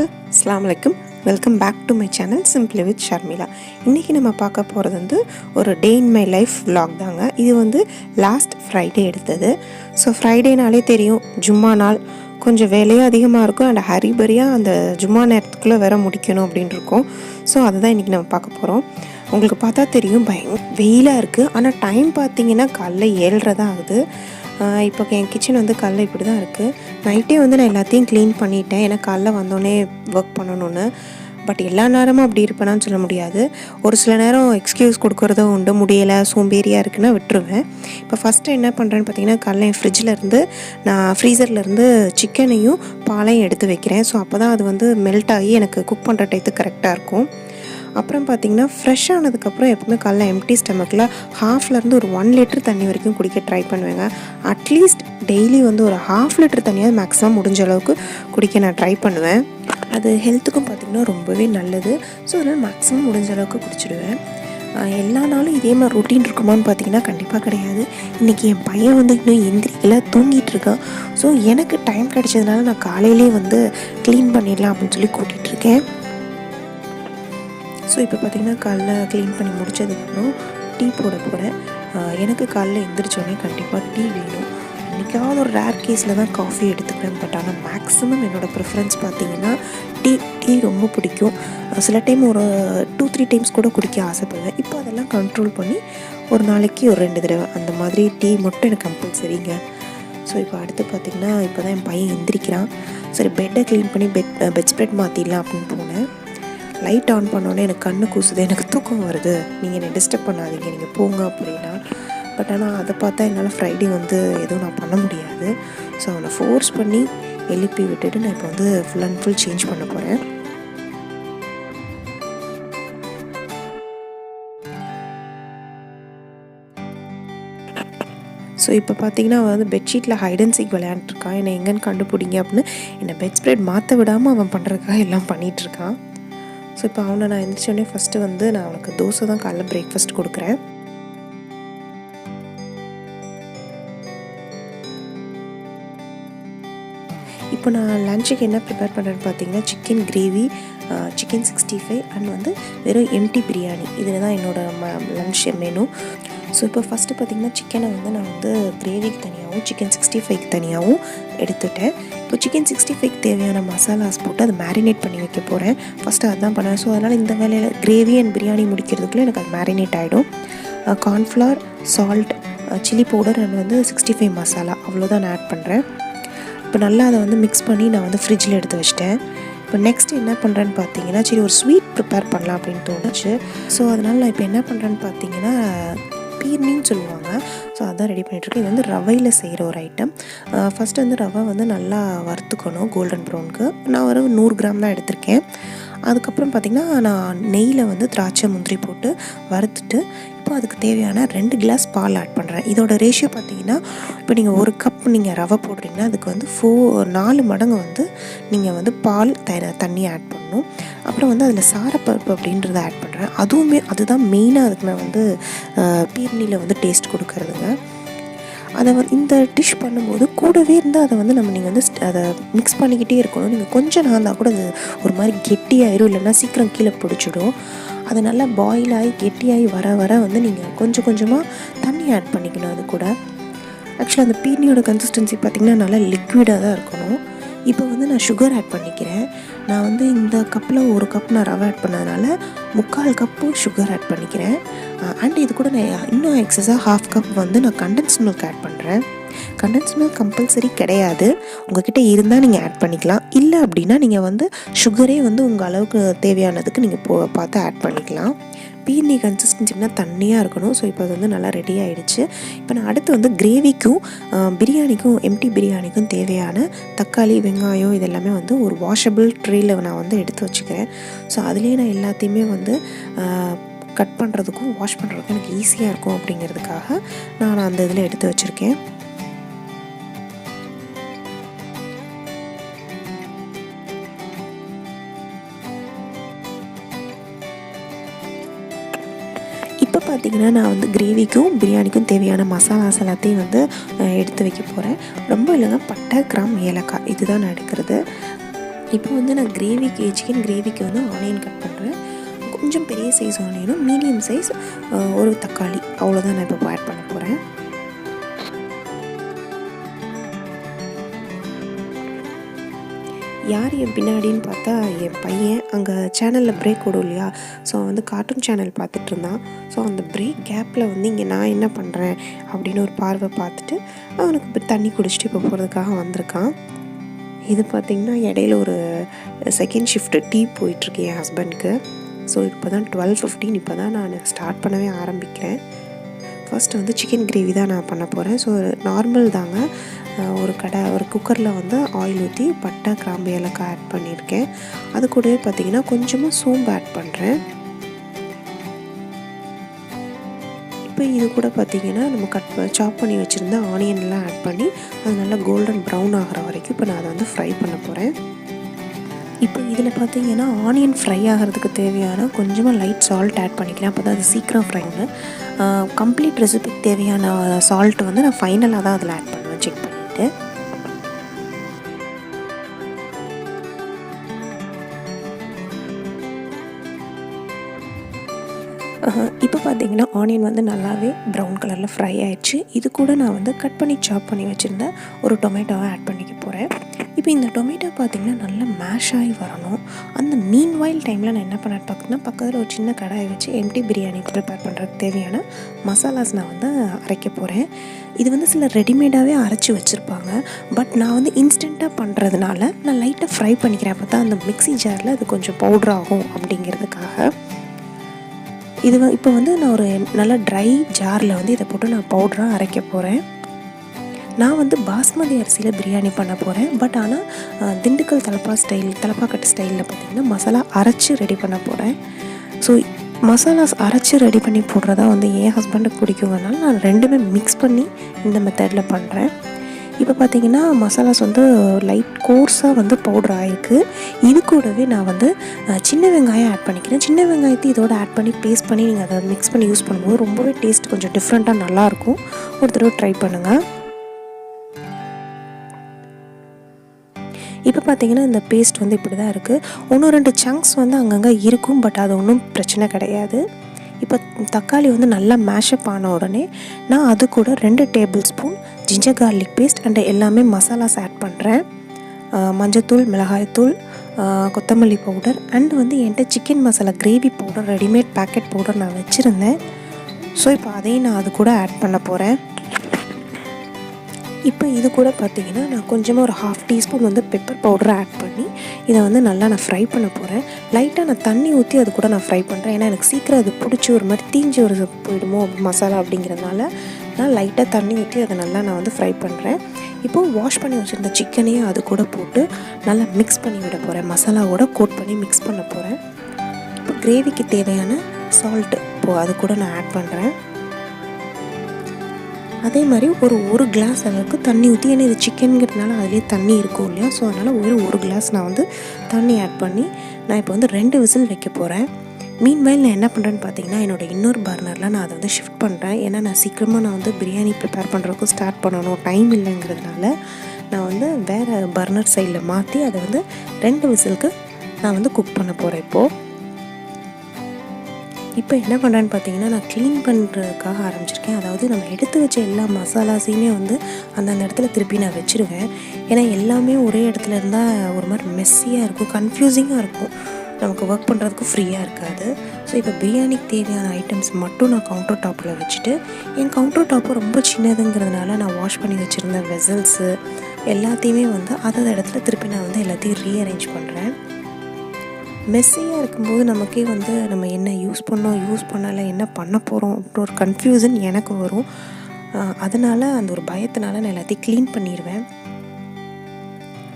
All, அஸ்ஸலாமு அலைக்கும். Welcome back to my channel simply with Sharmila. இன்றைக்கி நம்ம பார்க்க போகிறது ஒரு day in my life vlog தாங்க. இது லாஸ்ட் ஃப்ரைடே எடுத்தது. ஸோ ஃப்ரைடேனாலே தெரியும், ஜும்மா நாள். கொஞ்சம் வேலையும் அதிகமாக இருக்கும் அண்ட் ஹரிபரியாக அந்த ஜும்மா நேரத்துக்குள்ளே வேற முடிக்கணும் அப்படின்னு இருக்கும். ஸோ அதுதான் இன்றைக்கி நம்ம பார்க்க போகிறோம். உங்களுக்கு பார்த்தா தெரியும், வெயிலாக இருக்குது. ஆனால் டைம் பார்த்திங்கன்னா காலைல 7:30 தான் ஆகுது. இப்போ என் கிச்சன் காலைல இப்படி தான் இருக்குது. நைட்டே நான் எல்லாத்தையும் க்ளீன் பண்ணிட்டேன், ஏன்னா காலைல வந்தோடனே ஒர்க் பண்ணணுன்னு. பட் எல்லா நேரமும் அப்படி இருப்பேனான்னு சொல்ல முடியாது. ஒரு சில நேரம் எக்ஸ்கியூஸ் கொடுக்குறதும் உண்டு, முடியலை சோம்பேறியாக இருக்குன்னா விட்டுருவேன். இப்போ ஃபஸ்ட்டு என்ன பண்ணுறேன்னு பார்த்தீங்கன்னா, காலைல என் ஃப்ரிட்ஜிலேருந்து நான் ஃப்ரீசர்லேருந்து சிக்கனையும் பாலையும் எடுத்து வைக்கிறேன். ஸோ அப்போ தான் அது மெல்ட் ஆகி எனக்கு குக் பண்ணுற டைத்துக்கு கரெக்டாக இருக்கும். அப்புறம் பார்த்திங்கன்னா, ஃப்ரெஷ் ஆனதுக்கப்புறம் எப்பவுமே காலைல எம்டி ஸ்டமக்கில் ஹாஃப்லேருந்து ஒரு 1 லிட்டர் தண்ணி வரைக்கும் குடிக்க ட்ரை பண்ணுவேங்க. அட்லீஸ்ட் டெய்லி ஒரு 1/2 லிட்டர் தண்ணியாவது மேக்ஸிமம் முடிஞ்ச அளவுக்கு குடிக்க நான் ட்ரை பண்ணுவேன். அது ஹெல்த்துக்கும் பார்த்திங்கன்னா ரொம்பவே நல்லது. ஸோ அதனால் மேக்ஸிமம் முடிஞ்ச அளவுக்கு குடிச்சிடுவேன். எல்லா நாளும் இதே மாதிரி ரொட்டீன் இருக்குமான்னு பார்த்திங்கன்னா கண்டிப்பாக கிடையாது. இன்றைக்கி என் பையன் இன்னும் எந்திரிக்கல, தூங்கிட்டு இருக்கான். ஸோ எனக்கு டைம் கிடைச்சதுனால நான் காலையிலே க்ளீன் பண்ணிடலாம் அப்படின்னு சொல்லி கூட்டிகிட்ருக்கேன். ஸோ இப்போ பார்த்திங்கன்னா காலைல க்ளீன் பண்ணி முடித்ததுக்கப்புறம் டீ போட போகிறேன். எனக்கு காலைல எந்திரிச்சோடனே கண்டிப்பாக டீ வேணும். இன்றைக்காவது ஒரு ரேர் கேஸில் தான் காஃபி எடுத்துக்கிறேன். பட் ஆனால் மேக்ஸிமம் என்னோடய ப்ரிஃபரன்ஸ் பார்த்திங்கன்னா டீ ரொம்ப பிடிக்கும். சில டைம் ஒரு 2-3 டைம்ஸ் கூட குடிக்க ஆசைப்படுவேன். இப்போ அதெல்லாம் கண்ட்ரோல் பண்ணி ஒரு நாளைக்கு ஒரு 2 தடவை அந்த மாதிரி டீ மட்டும் எனக்கு கம்பல்சரிங்க. ஸோ இப்போ அடுத்து பார்த்திங்கன்னா, இப்போ தான் என் பையன் எந்திரிக்கிறான். சரி, பெட்டை க்ளீன் பண்ணி பெட் ஸ்ப்ரெட் மாற்றிடலாம் அப்படின்னு போனேன். லைட் ஆன் பண்ணோன்னே எனக்கு கண்ணு கூசுது, எனக்கு தூக்கம் வருது, நீங்கள் என்னை டிஸ்டர்ப் பண்ணாதீங்க, நீங்கள் போங்க அப்படின்னா. பட் ஆனால் அதை பார்த்தா என்னால் ஃப்ரைடே எதுவும் நான் பண்ண முடியாது. ஸோ அவனை ஃபோர்ஸ் பண்ணி எழுப்பி விட்டுட்டு நான் இப்போ ஃபுல் அண்ட் ஃபுல் சேஞ்ச் பண்ண போகிறேன். ஸோ இப்போ பார்த்தீங்கன்னா அவன் பெட்ஷீட்டில் ஹைட் அண்ட் சீக் விளையாண்டுருக்கான். என்னை எங்கேன்னு கண்டுபிடிங்க அப்படின்னு என்னை பெட் ஸ்ப்ரெட் மாற்ற விடாமல் அவன் பண்ணுறதுக்காக எல்லாம் பண்ணிகிட்ருக்கான். ஸோ இப்போ அவனை நான் எந்திரிச்சோடனே ஃபஸ்ட்டு நான் அவனுக்கு தோசை தான் காலைல பிரேக்ஃபாஸ்ட் கொடுக்குறேன். இப்போ நான் லஞ்சுக்கு என்ன ப்ரிப்பேர் பண்ணுறேன்னு பார்த்தீங்கன்னா, சிக்கன் கிரேவி, சிக்கன் 65 அண்ட் வெறும் எம்டி பிரியாணி. இதில் தான் என்னோடய லன்ச் மெனு. ஸோ இப்போ ஃபஸ்ட்டு பார்த்திங்கன்னா, சிக்கனை நான் கிரேவிக்கு தனியாகவும் சிக்கன் 65க்கு தனியாகவும் எடுத்துட்டேன். இப்போ சிக்கன் 65க்கு தேவையான மசாலாஸ் போட்டு அதை மேரினேட் பண்ணி வைக்க போகிறேன். ஃபஸ்ட்டு அதுதான் பண்ணேன். ஸோ அதனால் இந்த வேலையில் கிரேவி அண்ட் பிரியாணி முடிக்கிறதுக்குள்ளே எனக்கு அது மேரினேட் ஆகிடும். Cornflour, salt, chilli powder and 65 masala அவ்வளோதான் நான் ஆட் பண்ணுறேன். இப்போ நல்லா அதை மிக்ஸ் பண்ணி நான் ஃப்ரிட்ஜில் எடுத்து வச்சிட்டேன். இப்போ நெக்ஸ்ட் என்ன பண்ணுறேன்னு பார்த்தீங்கன்னா, சரி ஒரு ஸ்வீட் ப்ரிப்பேர் பண்ணலாம் அப்படின்னு தோணுச்சு. ஸோ அதனால் நான் இப்போ என்ன பண்ணுறேன்னு பார்த்தீங்கன்னா, பீர்னின்னு சொல்லுவாங்க. ஸோ அதான் ரெடி பண்ணிகிட்ருக்கேன். இது ரவையில் செய்கிற ஒரு ஐட்டம். ஃபஸ்ட்டு ரவை நல்லா வறுத்துக்கணும் கோல்டன் ப்ரௌனுக்கு. நான் ஒரு 100 கிராம் தான் எடுத்திருக்கேன். அதுக்கப்புறம் பார்த்திங்கன்னா, நான் நெய்யில் திராட்சை முந்திரி போட்டு வறுத்துட்டு இப்போ அதுக்கு தேவையான 2 கிளாஸ் பால் ஆட் பண்ணுறேன். இதோட ரேஷியோ பார்த்திங்கன்னா, இப்போ நீங்கள் 1 கப் நீங்கள் ரவை போடுறீங்கன்னா அதுக்கு 4 மடங்கு நீங்கள் பால் தண்ணி ஆட் பண்ணணும். அப்புறம் அதில் சாரப்பருப்பு அப்படின்றத ஆட் பண்ணுறேன். அதுதான் மெயினாக அதுக்கு நான் பீர்னியில் டேஸ்ட் கொடுக்கறதுங்க. அதை இந்த டிஷ் பண்ணும்போது கூடவே அதை நீங்கள் அதை மிக்ஸ் பண்ணிக்கிட்டே இருக்கணும். நீங்கள் கொஞ்சம் நாந்தால் கூட அது ஒரு மாதிரி கெட்டியாயிரும், இல்லைன்னா சீக்கிரம் கீழே பிடிச்சிடும். அது நல்லா பாயில் ஆகி கெட்டியாகி வர நீங்கள் கொஞ்சம் கொஞ்சமாக தண்ணி ஆட் பண்ணிக்கணும். அது கூட ஆக்சுவலாக அந்த பீர்னியோட கன்சிஸ்டன்சி பார்த்திங்கன்னா நல்லா லிக்விடாக தான் இருக்கணும். இப்போ நான் சுகர் ஆட் பண்ணிக்கிறேன். நான் இந்த கப்பில் 1 கப் நான் ரவை ஆட் பண்ணதுனால 3/4 கப்பு சுகர் ஆட் பண்ணிக்கிறேன். அண்ட் இது கூட நான் இன்னும் எக்ஸஸாக 1/2 கப் நான் கண்டென்ஸ் மில்க் ஆட் பண்ணுறேன். கண்டென்ஸ் மில்க் கம்பல்சரி கிடையாது, உங்கள்கிட்ட இருந்தால் நீங்கள் ஆட் பண்ணிக்கலாம். இல்லை அப்படின்னா நீங்கள் சுகரே உங்கள் அளவுக்கு தேவையானதுக்கு நீங்கள் பார்த்து ஆட் பண்ணிக்கலாம். பீர்னி கன்சிஸ்டன்சினா தண்ணியாக இருக்கணும். ஸோ இப்போ அது நல்லா ரெடி ஆகிடுச்சு. இப்போ நான் அடுத்து கிரேவிக்கும் பிரியாணிக்கும் எம்டி பிரியாணிக்கும் தேவையான தக்காளி, வெங்காயம் இதெல்லாமே ஒரு வாஷபிள் ட்ரேயில் நான் எடுத்து வச்சுக்கிறேன். ஸோ அதுலேயே நான் எல்லாத்தையுமே கட் பண்ணுறதுக்கும் வாஷ் பண்ணுறதுக்கும் எனக்கு ஈஸியாக இருக்கும் அப்படிங்கிறதுக்காக நான் அந்த இதில் எடுத்து வச்சுருக்கேன். இப்போ பார்த்திங்கன்னா, நான் கிரேவிக்கும் பிரியாணிக்கும் தேவையான மசாலாஸ் எல்லாத்தையும் எடுத்து வைக்க போகிறேன். ரொம்ப இல்லைங்க, பட்டை, கிராம்பு, ஏலக்காய் இதுதான் நான் எடுக்கிறது. இப்போ வந்து நான் சிக்கன் கிரேவிக்கு வந்து ஆனியன் கட் பண்ணுறேன். கொஞ்சம் பெரிய சைஸ் ஆனியனும் மீடியம் சைஸ் ஒரு தக்காளி, அவ்வளோதான் நான் இப்போ ஆட் பண்ண போகிறேன். யார் என் பின்னாடின்னு பார்த்தா என் பையன் அங்கே சேனலில் பிரேக் விடும் இல்லையா, ஸோ வந்து கார்ட்டூன் சேனல் பார்த்துட்டு இருந்தான். ஸோ அந்த பிரேக் கேப்பில் வந்து இங்கே நான் என்ன பண்ணுறேன் அப்படின்னு ஒரு பார்வை பார்த்துட்டு அவனுக்கு தண்ணி குடிச்சிட்டு இப்போ போகிறதுக்காக வந்திருக்கான். இது பார்த்திங்கன்னா இடையில ஒரு செகண்ட் ஷிஃப்ட் டீ போயிட்டுருக்கு என் ஹஸ்பண்ட்க்கு. ஸோ இப்போ தான் 12:15, இப்போ தான் நான் ஸ்டார்ட் பண்ணவே ஆரம்பிக்கிறேன். ஃபர்ஸ்ட் வந்து சிக்கன் கிரேவி தான் நான் பண்ண போகிறேன். ஸோ நார்மல் தாங்க. ஒரு குக்கரில் வந்து ஆயில் ஊற்றி பட்டை, கிராம்பு, ஏலக்காய் ஆட் பண்ணியிருக்கேன். அது கூடவே பார்த்திங்கன்னா கொஞ்சமாக சோம்பு ஆட் பண்ணுறேன். இப்போ இது கூட பார்த்திங்கன்னா நம்ம சாப் பண்ணி வச்சுருந்த ஆனியன்லாம் ஆட் பண்ணி அது நல்லா கோல்டன் ப்ரௌன் ஆகிற வரைக்கும் இப்போ நான் அதை வந்து ஃப்ரை பண்ண போகிறேன். இப்போ இதில் பார்த்திங்கன்னா ஆனியன் ஃப்ரை ஆகிறதுக்கு தேவையான கொஞ்சமாக லைட் சால்ட் ஆட் பண்ணிக்கிறேன். அப்போ தான் அது சீக்கிரம் ஃப்ரைங்க. கம்ப்ளீட் ரெசிபிக்கு தேவையான சால்ட் வந்து நான் ஃபைனலாக தான் அதில் ஆட் பண்ணுவேன், செக் பண்ணிவிட்டு. இப்போ பார்த்திங்கன்னா ஆனியன் வந்து நல்லாவே ப்ரௌன் கலரில் ஃப்ரை ஆயிடுச்சு. இது கூட நான் வந்து கட் பண்ணி சாப் பண்ணி வச்சுருந்தேன் ஒரு டொமேட்டோவை ஆட் பண்ணிக்க போகிறேன். இப்போ இந்த டொமேட்டோ பார்த்திங்கன்னா நல்லா மேஷ் ஆகி வரணும். அந்த மீன்வாயில் டைமில் நான் என்ன பண்ணேன் பார்த்தீங்கன்னா, பக்கத்தில் ஒரு சின்ன கடாயை வச்சு எம்டி பிரியாணி ப்ரிப்பேர் பண்ணுறதுக்கு தேவையான மசாலாஸ் நான் வந்து அரைக்க போகிறேன். இது வந்து சில ரெடிமேடாகவே அரைச்சி வச்சுருப்பாங்க. பட் நான் வந்து இன்ஸ்டண்ட்டாக பண்ணுறதுனால நான் லைட்டாக ஃப்ரை பண்ணிக்கிறேன். அப்போ தான் அந்த மிக்ஸி ஜாரில் அது கொஞ்சம் பவுட்ரு ஆகும் அப்படிங்கிறதுக்காக. இப்போ வந்து நான் ஒரு நல்ல ட்ரை ஜாரில் வந்து இதை போட்டு நான் பவுடராக அரைக்க போகிறேன். நான் வந்து பாஸ்மதி அரிசியில் பிரியாணி பண்ண போகிறேன். பட் ஆனால் திண்டுக்கல் தலப்பாக்கட்டு ஸ்டைலில் பார்த்திங்கன்னா மசாலா அரைச்சி ரெடி பண்ண போகிறேன். ஸோ மசாலாஸ் அரைச்சி ரெடி பண்ணி போடுறதா வந்து என் ஹஸ்பண்டுக்கு பிடிக்குங்கிறதுனால நான் ரெண்டுமே மிக்ஸ் பண்ணி இந்த மெத்தடில் பண்ணுறேன். இப்போ பார்த்திங்கன்னா மசாலாஸ் வந்து லைட் கோர்ஸாக வந்து பவுடர் ஆகிருக்கு. இது கூடவே நான் வந்து சின்ன வெங்காயம் ஆட் பண்ணிக்கிறேன். சின்ன வெங்காயத்தை இதோட ஆட் பண்ணி பேஸ்ட் பண்ணி நீங்கள் அதை மிக்ஸ் பண்ணி யூஸ் பண்ணும்போது ரொம்பவே டேஸ்ட் கொஞ்சம் டிஃப்ரெண்ட்டாக நல்லாயிருக்கும். ஒரு தடவை ட்ரை பண்ணுங்கள். இப்போ பார்த்திங்கன்னா இந்த பேஸ்ட் வந்து இப்படி தான் இருக்குது. 1-2 சங்க்ஸ் வந்து அங்கங்கே இருக்கும். பட் அது ஒன்றும் பிரச்சனை கிடையாது. இப்போ தக்காளி வந்து நல்லா மேஷப் ஆன உடனே நான் அது கூட 2 tablespoon ginger garlic paste and எல்லாமே மசாலாஸ் ஆட் பண்ணுறேன். மஞ்சத்தூள், மிளகாய்த்தூள், கொத்தமல்லி பவுடர் அண்ட் வந்து என்கிட்ட chicken masala gravy powder readymade packet powder நான் வச்சுருந்தேன். ஸோ இப்போ அதையும் நான் அது கூட ஆட் பண்ண போகிறேன். இப்போ இது கூட பார்த்திங்கன்னா நான் கொஞ்சமாக ஒரு 1/2 டீஸ்பூன் வந்து பெப்பர் பவுடரை ஆட் பண்ணி இதை வந்து நல்லா நான் ஃப்ரை பண்ண போகிறேன். லைட்டாக நான் தண்ணி ஊற்றி அது கூட நான் ஃப்ரை பண்ணுறேன். ஏன்னா எனக்கு சீக்கிரம் அது பிடிச்சி ஒரு மாதிரி தீஞ்சு போயிடுமோ மசாலா அப்படிங்கிறதுனால நான் லைட்டாக தண்ணி ஊற்றி அதை நல்லா நான் வந்து ஃப்ரை பண்ணுறேன். இப்போது வாஷ் பண்ணி வச்சுருந்த சிக்கனையும் அது கூட போட்டு நல்லா மிக்ஸ் பண்ணி விட போகிறேன். மசாலாவோட கோட் பண்ணி மிக்ஸ் பண்ண போகிறேன். இப்போ கிரேவிக்கு தேவையான சால்ட்டு இப்போது அது கூட நான் ஆட் பண்ணுறேன். அதே மாதிரி ஒரு கிளாஸ் அளவுக்கு தண்ணி ஊற்றி, ஏன்னா இது சிக்கனுங்கிறதுனால அதிலே தண்ணி இருக்கும் இல்லையா, ஸோ அதனால் ஒரு கிளாஸ் நான் வந்து தண்ணி ஆட் பண்ணி நான் இப்போ வந்து 2 விசில் வைக்க போகிறேன். மீன்வைல் நான் என்ன பண்ணுறேன்னு பார்த்தீங்கன்னா என்னோடய இன்னொரு பர்னரில் நான் அதை வந்து ஷிஃப்ட் பண்ணுறேன். ஏன்னா நான் சீக்கிரமாக நான் வந்து பிரியாணி ப்ரிப்பேர் பண்ணுறதுக்கும் ஸ்டார்ட் பண்ணணும், டைம் இல்லைங்கிறதுனால நான் வந்து வேறு பர்னர் சைடில் மாற்றி அதை வந்து 2 விசிலுக்கு நான் வந்து குக் பண்ண போகிறேன். இப்போ என்ன பண்ணுறேன்னு பார்த்தீங்கன்னா நான் க்ளீன் பண்ணுறதுக்காக ஆரம்பிச்சிருக்கேன். அதாவது நம்ம எடுத்து வச்ச எல்லா மசாலாஸையுமே வந்து அந்தந்த இடத்துல திருப்பி நான் வச்சுருவேன். ஏன்னா எல்லாமே ஒரே இடத்துல இருந்தால் ஒரு மாதிரி மெஸ்ஸியாக இருக்கும், கன்ஃபியூசிங்காக இருக்கும், நமக்கு ஒர்க் பண்ணுறதுக்கு ஃப்ரீயாக இருக்காது. ஸோ இப்போ பிரியாணிக்கு தேவையான ஐட்டம்ஸ் மட்டும் நான் கவுண்டர் டாப்பில் வச்சுட்டு, என் கவுண்டர் டாப்பு ரொம்ப சின்னதுங்கிறதுனால நான் வாஷ் பண்ணி வச்சுருந்த வெசல்ஸு எல்லாத்தையுமே வந்து அதோட இடத்துல திருப்பி நான் வந்து எல்லாத்தையும் ரீஅரேஞ்ச் பண்ணுறேன். மெஸ்ஸியாக இருக்கும்போது நமக்கே வந்து நம்ம என்ன யூஸ் பண்ணலை, என்ன பண்ண போகிறோம் அப்படின்ற ஒரு கன்ஃபியூஷன் எனக்கு வரும். அதனால் அந்த ஒரு பயத்தினால நான் எல்லாத்தையும் க்ளீன் பண்ணிடுவேன்.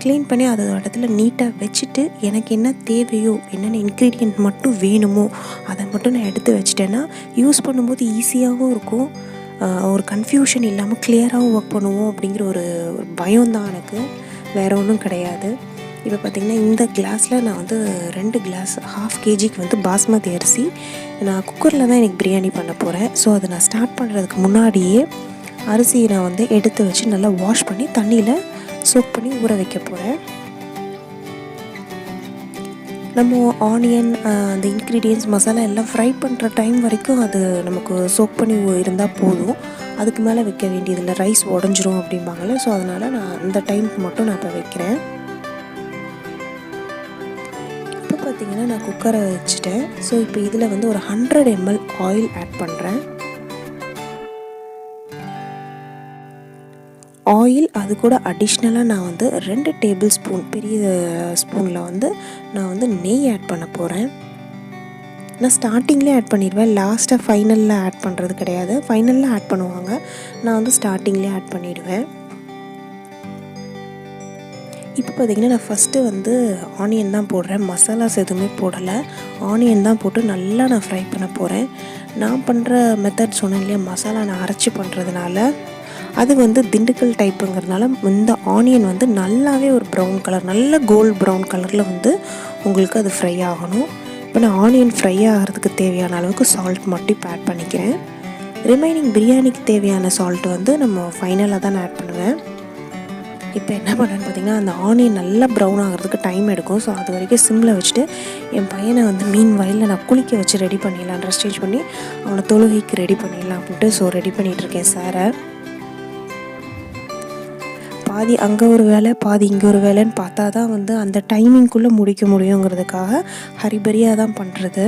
க்ளீன் பண்ணி அதோட இடத்துல நீட்டாக வச்சுட்டு எனக்கு என்ன தேவையோ, என்னென்ன இன்க்ரீடியன்ட் மட்டும் வேணுமோ அதை மட்டும் நான் எடுத்து வச்சிட்டேன்னா யூஸ் பண்ணும்போது ஈஸியாகவும் இருக்கும், ஒரு கன்ஃபியூஷன் இல்லாமல் கிளியராகவும் ஒர்க் பண்ணுவோம் அப்படிங்கிற ஒரு பயம்தான் எனக்கு, வேறு ஒன்றும் கிடையாது. இப்போ பார்த்திங்கன்னா இந்த கிளாஸில் நான் வந்து 2 கிளாஸ் 1/2 kgக்கு வந்து பாஸ்மதி அரிசி நான் குக்கரில் தான் எனக்கு பிரியாணி பண்ண போகிறேன். ஸோ அதை நான் ஸ்டார்ட் பண்ணுறதுக்கு முன்னாடியே அரிசியை நான் வந்து எடுத்து வச்சு நல்லா வாஷ் பண்ணி தண்ணியில் சோக் பண்ணி ஊற வைக்க போகிறேன். நம்ம ஆனியன் அந்த இன்க்ரீடியன்ட்ஸ் மசாலா எல்லாம் ஃப்ரை பண்ணுற டைம் வரைக்கும் அது நமக்கு சோக் பண்ணி இருந்தால் போதும். அதுக்கு மேலே வைக்க வேண்டியதில்லை, ரைஸ் உடஞ்சிரும் அப்படிம்பாங்கள்ல. ஸோ அதனால் நான் அந்த டைமுக்கு மட்டும் நான் இப்போ வைக்கிறேன். இப்போ பார்த்திங்கன்னா நான் குக்கரை வச்சுட்டேன். ஸோ இப்போ இதில் வந்து ஒரு 100 ml ஆயில் ஆட் பண்ணுறேன். ஆயில் அது கூட அடிஷ்னலாக நான் வந்து 2 டேபிள் ஸ்பூன் பெரிய ஸ்பூனில் வந்து நான் வந்து நெய் ஆட் பண்ண போகிறேன். நான் ஸ்டார்டிங்லேயே ஆட் பண்ணிடுவேன், லாஸ்ட்டாக ஃபைனலில் ஆட் பண்ணுறது கிடையாது. ஃபைனலில் ஆட் பண்ணுவாங்க, நான் வந்து ஸ்டார்டிங்லேயே ஆட் பண்ணிவிடுவேன். இப்போ பார்த்திங்கன்னா நான் ஃபஸ்ட்டு வந்து ஆனியன் தான் போடுறேன், மசாலாஸ் எதுவுமே போடலை. ஆனியன் தான் போட்டு நல்லா நான் ஃப்ரை பண்ண போகிறேன். நான் பண்ணுற மெத்தட் சொன்னேன் இல்லையா, மசாலா நான் அரைச்சி பண்ணுறதுனால அது வந்து திண்டுக்கல் டைப்புங்கிறதுனால இந்த ஆனியன் வந்து நல்லாவே ஒரு ப்ரௌன் கலர், நல்ல கோல்டு ப்ரௌன் கலரில் வந்து உங்களுக்கு அது ஃப்ரை ஆகணும். இப்போ நான் ஆனியன் ஃப்ரை ஆகிறதுக்கு தேவையான அளவுக்கு சால்ட் மட்டும் இப்போ ஆட் பண்ணிக்கிறேன். ரிமைனிங் பிரியாணிக்கு தேவையான சால்ட் வந்து நம்ம ஃபைனலாக தான் ஆட் பண்ணுவேன். இப்போ என்ன பண்ணுறேன்னு பார்த்திங்கன்னா, அந்த ஆனியன் நல்லா ப்ரௌன் ஆகிறதுக்கு டைம் எடுக்கும். ஸோ அது வரைக்கும் சிம்மில் வச்சுட்டு என் பையனை வந்து மீன் வயலில் நான் குளிக்க வச்சு ரெடி பண்ணிடலாம், ட்ரெஸ் சேஞ்ச் பண்ணி அவனை தொழுகைக்கு ரெடி பண்ணிடலாம் அப்படின்ட்டு ஸோ ரெடி பண்ணிகிட்ருக்கேன் சாரை. பாதி அங்கே ஒரு வேலை பாதி இங்கே ஒரு வேலைன்னு பார்த்தா தான் வந்து அந்த டைமிங்குள்ளே முடிக்க முடியுங்கிறதுக்காக ஹரிபரியாக தான் பண்ணுறது.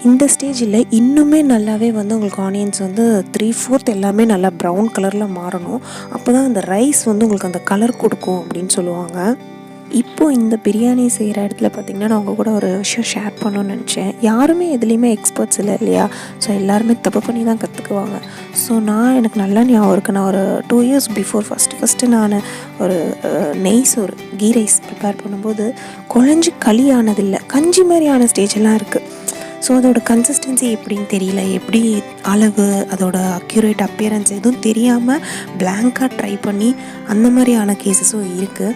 இந்த ஸ்டேஜில் இன்னுமே நல்லாவே வந்து உங்களுக்கு ஆனியன்ஸ் வந்து 3/4 எல்லாமே நல்லா ப்ரௌன் கலரில் மாறணும். அப்போ தான் அந்த ரைஸ் வந்து உங்களுக்கு அந்த கலர் கொடுக்கும் அப்படின்னு சொல்லுவாங்க. இப்போது இந்த பிரியாணி செய்கிற இடத்துல பார்த்திங்கன்னா நான் உங்கள் கூட ஒரு விஷயம் ஷேர் பண்ணணும்னு நினச்சேன். யாருமே எதுலேயுமே எக்ஸ்பர்ட்ஸ் இல்லை இல்லையா, ஸோ எல்லாருமே தப்பு பண்ணி தான் கற்றுக்குவாங்க. ஸோ எனக்கு நல்லா ஞாபகம் இருக்குது, நான் ஒரு 2 years பிஃபோர் ஃபஸ்ட்டு நான் ஒரு ஒரு கீ ரைஸ் ப்ரிப்பேர் பண்ணும்போது குழஞ்சி களி ஆனதில்லை, கஞ்சி மாதிரி ஆன ஸ்டேஜெல்லாம் இருக்குது. ஸோ அதோட கன்சிஸ்டன்சி எப்படின்னு தெரியல, எப்படி அளவு அதோட அக்யூரேட் அப்பியரன்ஸ் எதுவும் தெரியாமல் பிளாங்காக ட்ரை பண்ணி அந்த மாதிரியான கேஸஸும் இருக்குது.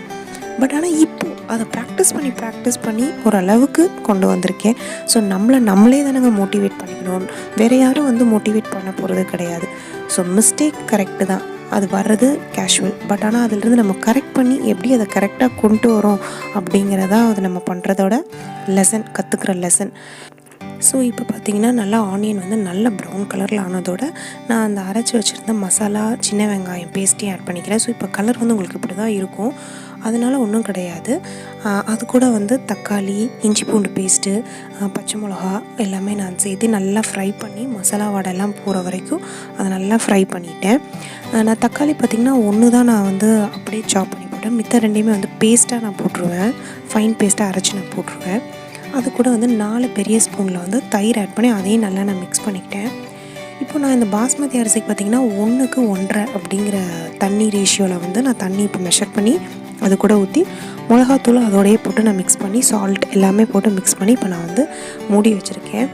பட் ஆனால் இப்போது அதை ப்ராக்டிஸ் பண்ணி ஓரளவுக்கு கொண்டு வந்திருக்கேன். ஸோ நம்மளே தானங்க மோட்டிவேட் பண்ணிக்கணும், வேறு யாரும் வந்து மோட்டிவேட் பண்ண போகிறது கிடையாது. ஸோ மிஸ்டேக் கரெக்டு தான், அது வர்றது கேஷுவல். பட் ஆனால் அதிலிருந்து நம்ம கரெக்ட் பண்ணி எப்படி அதை கரெக்டாக கொண்டு வரோம் அப்படிங்கிறதா அது நம்ம பண்ணுறதோட லெசன், கற்றுக்கிற லெசன். ஸோ இப்போ பார்த்திங்கன்னா நல்லா ஆனியன் வந்து நல்ல ப்ரௌன் கலரில் ஆனதோட நான் அந்த அரைச்சி வச்சுருந்த மசாலா, சின்ன வெங்காயம் பேஸ்ட்டையும் ஆட் பண்ணிக்கிறேன். ஸோ இப்போ கலர் வந்து உங்களுக்கு இப்படி தான் இருக்கும், அதனால் ஒன்றும் கிடையாது. அது கூட வந்து தக்காளி, இஞ்சி பூண்டு பேஸ்ட்டு, பச்சை மிளகா எல்லாமே நான் சேர்த்து நல்லா ஃப்ரை பண்ணி மசாலா வாடெல்லாம் போகிற வரைக்கும் அதை நல்லா ஃப்ரை பண்ணிட்டேன். நான் தக்காளி பார்த்திங்கன்னா ஒன்று தான் நான் வந்து அப்படியே சாப் பண்ணி போட்டேன், மித்த ரெண்டையுமே வந்து பேஸ்ட்டாக நான் போட்டுருவேன், ஃபைன் பேஸ்ட்டாக அரைச்சி நான் போட்டுருவேன். அது கூட வந்து 4 பெரிய ஸ்பூனில் வந்து தயிர் ஆட் பண்ணி அதையும் நல்லா நான் மிக்ஸ் பண்ணிக்கிட்டேன். இப்போ நான் இந்த பாஸ்மதி அரிசிக்கு பார்த்திங்கன்னா 1க்கு 1.5 அப்படிங்கிற தண்ணி ரேஷியோவில் வந்து நான் தண்ணி இப்போ மெஷர் பண்ணி அது கூட ஊற்றி மிளகாத்தூள் அதோடையே போட்டு நான் மிக்ஸ் பண்ணி சால்ட் எல்லாமே போட்டு மிக்ஸ் பண்ணி இப்போ நான் வந்து மூடி வச்சுருக்கேன்.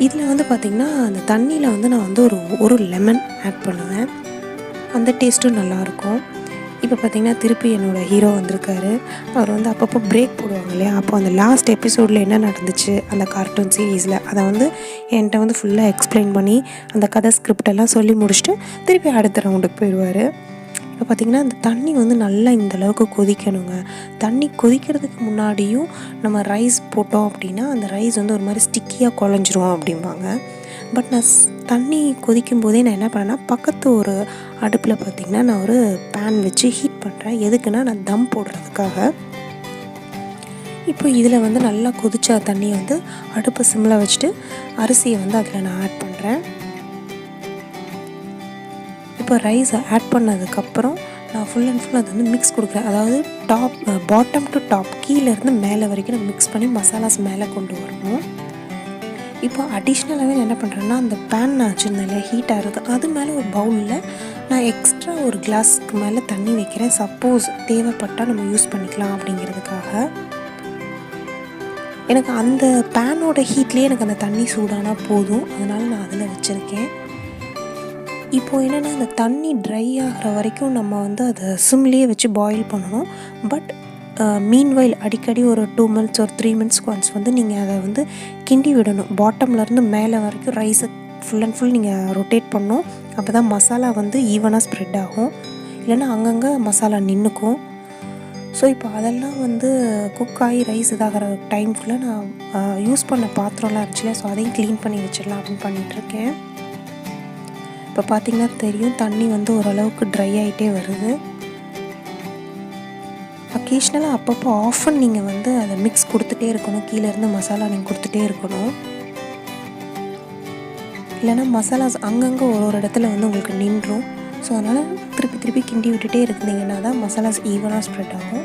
இதில் வந்து பார்த்திங்கன்னா அந்த தண்ணியில் வந்து நான் வந்து ஒரு லெமன் ஆட் பண்ணுவேன், அந்த டேஸ்ட்டும் நல்லாயிருக்கும். இப்போ பார்த்திங்கன்னா திருப்பி என்னோடய ஹீரோ வந்திருக்காரு. அவர் வந்து அப்பப்போ பிரேக் போடுவாங்க இல்லையா, அப்போ அந்த லாஸ்ட் எபிசோடில் என்ன நடந்துச்சு அந்த கார்ட்டூன் சீரீஸில் அதை வந்து என்கிட்ட வந்து ஃபுல்லாக எக்ஸ்பிளைன் பண்ணி அந்த கதை ஸ்கிரிப்டெல்லாம் சொல்லி முடிச்சுட்டு திருப்பி அடுத்த ரவுண்டுக்கு போயிடுவார். இப்போ பார்த்திங்கன்னா அந்த தண்ணி வந்து நல்லா இந்தளவுக்கு கொதிக்கணுங்க. தண்ணி கொதிக்கிறதுக்கு முன்னாடியும் நம்ம ரைஸ் போட்டோம் அப்படின்னா அந்த ரைஸ் வந்து ஒரு மாதிரி ஸ்டிக்கியாக குழஞ்சிரும் அப்படிம்பாங்க. பட் நான் தண்ணி கொதிக்கும் போதே நான் என்ன பண்ணேன்னா பக்கத்து ஒரு அடுப்பில் பார்த்திங்கன்னா நான் ஒரு பேன் வச்சு ஹீட் பண்ணுறேன். எதுக்குன்னா நான் தம் போடுறதுக்காக. இப்போ இதில் வந்து நல்லா கொதிச்ச தண்ணியை வந்து அடுப்பை சிம்மில் வச்சுட்டு அரிசியை வந்து அதில் நான் ஆட் பண்ணுறேன். இப்போ ரைஸை ஆட் பண்ணதுக்கப்புறம் நான் ஃபுல் அண்ட் ஃபுல் அது வந்து மிக்ஸ் கொடுக்குறேன். அதாவது பாட்டம் டு டாப், கீழேருந்து மேலே வரைக்கும் நான் மிக்ஸ் பண்ணி மசாலாஸ் மேலே கொண்டு வரணும். இப்போ அடிஷ்னலாகவே நான் என்ன பண்ணுறேன்னா அந்த பேன் நான் வச்சுருந்தேன் இல்லையா, ஹீட்டாக இருக்குது, அது மேலே ஒரு பவுலில் நான் எக்ஸ்ட்ரா ஒரு கிளாஸ்க்கு மேலே தண்ணி வைக்கிறேன். சப்போஸ் தேவைப்பட்டால் நம்ம யூஸ் பண்ணிக்கலாம் அப்படிங்கிறதுக்காக. எனக்கு அந்த பேனோட ஹீட்லேயே எனக்கு அந்த தண்ணி சூடானால் போதும், அதனால் நான் அதில் வச்சுருக்கேன். இப்போது என்னென்னா அந்த தண்ணி ட்ரை ஆகிற வரைக்கும் நம்ம வந்து அதை சிம்லேயே வச்சு பாயில் பண்ணணும். பட் மீன்வைல் அடிக்கடி ஒரு 2 minutes ஒரு 3 minutes ஒன்ஸ் வந்து நீங்கள் அதை வந்து கிண்டி விடணும். பாட்டம்லேருந்து மேலே வரைக்கும் ரைஸை ஃபுல் அண்ட் ஃபுல் நீங்கள் ரொட்டேட் பண்ணணும். அப்போ தான் மசாலா வந்து ஈவனாக ஸ்ப்ரெட் ஆகும், இல்லைன்னா அங்கங்கே மசாலா நின்றுக்கும். ஸோ இப்போ அதெல்லாம் வந்து குக் ஆகி ரைஸ் இதாகிற டைமுக்குள்ளே நான் யூஸ் பண்ண பாத்திரம்லாம் இருந்துச்சுல, ஸோ அதையும் க்ளீன் பண்ணி வச்சிடலாம் அப்படின்னு பண்ணிகிட்ருக்கேன். இப்போ பார்த்திங்கன்னா தெரியும், தண்ணி வந்து ஓரளவுக்கு ட்ரை ஆகிட்டே வருது. அக்கேஷ்னலாக அப்பப்போ ஆஃபன் நீங்கள் வந்து அதை மிக்ஸ் கொடுத்துட்டே இருக்கணும், கீழே இருந்து மசாலா நீங்கள் கொடுத்துட்டே இருக்கணும். இல்லைனா மசாலாஸ் அங்கங்கே ஒரு இடத்துல வந்து உங்களுக்கு நின்றும். ஸோ அதனால் திருப்பி கிண்டி விட்டுட்டே இருந்தீங்கன்னா தான் மசாலாஸ் ஈவனாக ஸ்ப்ரெட் ஆகும்.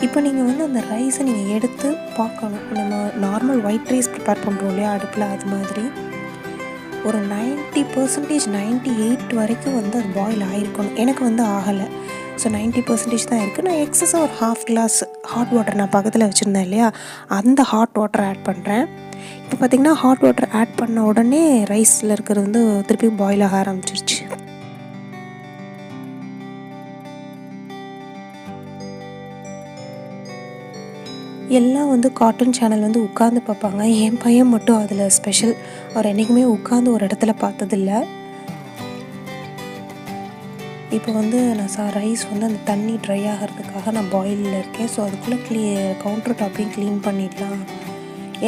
இப்போ நீங்கள் வந்து அந்த ரைஸை நீங்கள் எடுத்து பார்க்கணும். நம்ம நார்மல் ஒயிட் ரைஸ் ப்ரிப்பேர் பண்ணுறோம் இல்லையா அடுப்பில், அது மாதிரி ஒரு 90% 98 வரைக்கும் வந்து அது பாயில் ஆகிருக்கணும். எனக்கு வந்து ஆகலை. ஸோ 90% தான் இருக்குது. நான் எக்ஸஸாக ஒரு 1/2 கிளாஸ் ஹாட் வாட்டர் நான் பக்கத்தில் வச்சுருந்தேன் இல்லையா, அந்த ஹாட் வாட்டர் ஆட் பண்ணுறேன். இப்போ பார்த்திங்கன்னா ஹாட் வாட்டர் ஆட் பண்ண உடனே ரைஸில் இருக்கிறது வந்து திருப்பி பாயில் ஆக ஆரம்பிச்சிருச்சு. எல்லாம் வந்து கார்ட்டூன் சேனல் வந்து உட்காந்து பார்ப்பாங்க. என் பையன் மட்டும் அதில் ஸ்பெஷல். அவர் என்றைக்குமே உட்காந்து ஒரு இடத்துல பார்த்ததில்ல. இப்போ வந்து நான் ரைஸ் வந்து அந்த தண்ணி ட்ரை ஆகிறதுக்காக நான் பாயிலில் இருக்கேன். ஸோ அதுக்குள்ளே கவுண்டர் டாப்பையும் க்ளீன் பண்ணிடலாம்.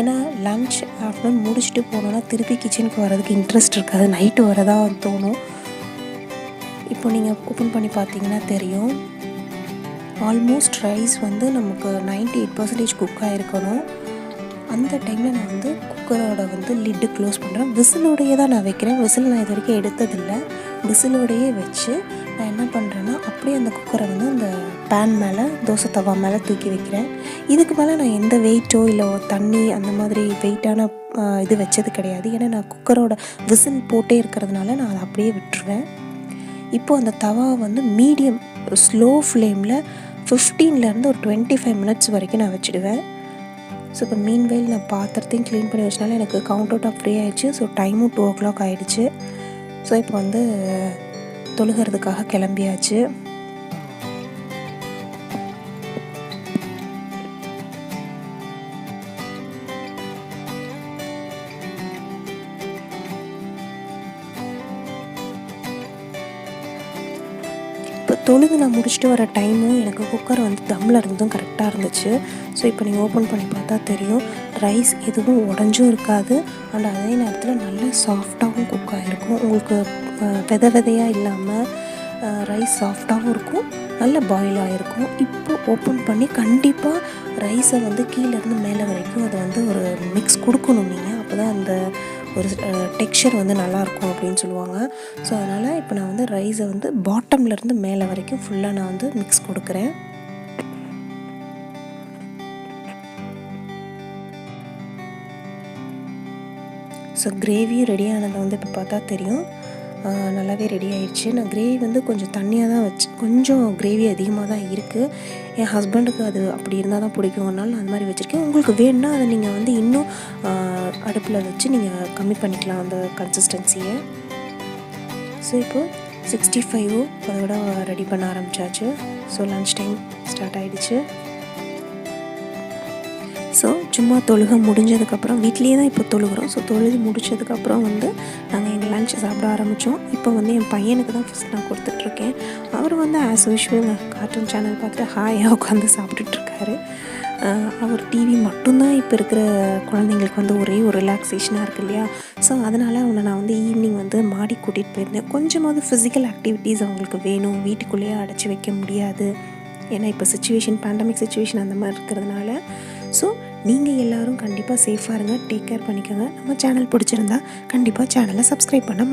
ஏன்னா லன்ச் ஆஃப்டர்நூன் முடிச்சுட்டு போனோன்னா திருப்பி கிச்சனுக்கு வரதுக்கு இன்ட்ரெஸ்ட் இருக்காது, நைட்டு வரதான் தோணும். இப்போ நீங்கள் ஓப்பன் பண்ணி பார்த்தீங்கன்னா தெரியும், ஆல்மோஸ்ட் ரைஸ் வந்து நமக்கு 98% குக் ஆகிருக்கணும். அந்த டைமில் நான் வந்து குக்கரோட வந்து லிட்டு க்ளோஸ் பண்ணுறேன். விசிலோடையே தான் நான் வைக்கிறேன். விசில் நான் இது வரைக்கும் எடுத்ததில்லை. விசிலோடையே வச்சு நான் என்ன பண்ணுறேன்னா அப்படியே அந்த குக்கரை வந்து அந்த பேன் மேலே, தோசை தவா மேலே தூக்கி வைக்கிறேன். இதுக்கு மேலே நான் எந்த வெயிட்டோ இல்லை தண்ணி அந்த மாதிரி வெயிட்டான இது வச்சது கிடையாது. ஏன்னா நான் குக்கரோட விசில் போட்டே இருக்கிறதுனால நான் அதை அப்படியே விட்டுருவேன். இப்போது அந்த தவா வந்து மீடியம் ஸ்லோ ஃப்ளேமில் 15 ஒரு 25 மினிட்ஸ் வரைக்கும் நான் வச்சுடுவேன். ஸோ இப்போ மீன்வேல் நான் பாத்திரத்தையும் க்ளீன் பண்ணி வச்சனால எனக்கு கவுண்டர் டாப் ஃப்ரீ ஆகிடுச்சு. ஸோ டைமும் 2 o'clock ஆகிடுச்சு. ஸோ இப்போ வந்து தொழுகிறதுக்காக கிளம்பியாச்சு. இப்போ தொழுது நான் முடிச்சுட்டு வர டைமும் எனக்கு குக்கர் வந்து தம்மில் இருந்ததும் கரெக்டாக இருந்துச்சு. ஸோ இப்போ நீங்கள் ஓப்பன் பண்ணி பார்த்தா தெரியும், ரைஸ் எதுவும் உடஞ்சும் இருக்காது, அண்ட் அதே நேரத்தில் நல்லா சாஃப்டாகவும் குக் ஆகிருக்கும். உங்களுக்கு விதையாக இல்லாமல் ரைஸ் சாஃப்டாகவும் இருக்கும், நல்ல பாயில் ஆகிருக்கும். இப்போ ஓப்பன் பண்ணி கண்டிப்பாக ரைஸை வந்து கீழேருந்து மேலே வரைக்கும் அதை வந்து ஒரு மிக்ஸ் கொடுக்கணும் நீங்கள். அப்போ தான் அந்த ஒரு டெக்ஸ்சர் வந்து நல்லாயிருக்கும் அப்படின்னு சொல்லுவாங்க. ஸோ அதனால் இப்போ நான் வந்து ரைஸை வந்து பாட்டம்லேருந்து மேலே வரைக்கும் ஃபுல்லாக நான் வந்து மிக்ஸ் கொடுக்குறேன். ஸோ கிரேவியும் ரெடி ஆனதை வந்து இப்போ பார்த்தா தெரியும், நல்லாவே ரெடி ஆயிடுச்சு. நான் கிரேவி வந்து கொஞ்சம் தண்ணியாக தான் வச்சு, கொஞ்சம் கிரேவி அதிகமாக தான் இருக்குது. என் ஹஸ்பண்டுக்கு அது அப்படி இருந்தால் தான் பிடிக்கும்னால நான் அந்த மாதிரி வச்சுருக்கேன். உங்களுக்கு வேணுன்னா அதை நீங்கள் வந்து இன்னும் அடுப்பில் வச்சு நீங்கள் கம்மி பண்ணிக்கலாம் அந்த கன்சிஸ்டன்சியை. ஸோ இப்போது 65 அதோட ரெடி பண்ண ஆரம்பித்தாச்சு. ஸோ லன்ச் டைம் ஸ்டார்ட் ஆகிடுச்சு. ஸோ சும்மா தொழுகை முடிஞ்சதுக்கப்புறம் வீட்லேயே தான் இப்போ தொழுகிறோம். ஸோ தொழுது முடிச்சதுக்கப்புறம் வந்து நாங்கள் எங்கள் லன்ச் சாப்பிட ஆரம்பித்தோம். இப்போ வந்து என் பையனுக்கு தான் ஃபஸ்ட் நான் கொடுத்துட்ருக்கேன். அவர் வந்து ஆஸ் யூஷுவல் கார்ட்டூன் சேனல் பார்த்துட்டு ஹாயாக உட்காந்து சாப்பிட்டுட்ருக்காரு. அவர் டிவி மட்டும்தான் இப்போ இருக்கிற குழந்தைங்களுக்கு வந்து ஒரே ஒரு ரிலாக்ஸேஷனாக இருக்குது இல்லையா. ஸோ அதனால் அவனை நான் வந்து ஈவினிங் வந்து மாடி கூட்டிகிட்டு போயிருந்தேன். கொஞ்சமாவது ஃபிசிக்கல் ஆக்டிவிட்டீஸ் அவங்களுக்கு வேணும், வீட்டுக்குள்ளேயே அடைச்சி வைக்க முடியாது. ஏன்னா இப்போ பேண்டமிக் சுச்சுவேஷன் அந்த மாதிரி இருக்கிறதுனால. ஸோ நீங்கள் எல்லோரும் கண்டிப்பாக சேஃபாக இருங்க, டேக் கேர் பண்ணிக்கோங்க. நம்ம சேனல் பிடிச்சிருந்தா கண்டிப்பாக சேனலை சப்ஸ்கிரைப் பண்ண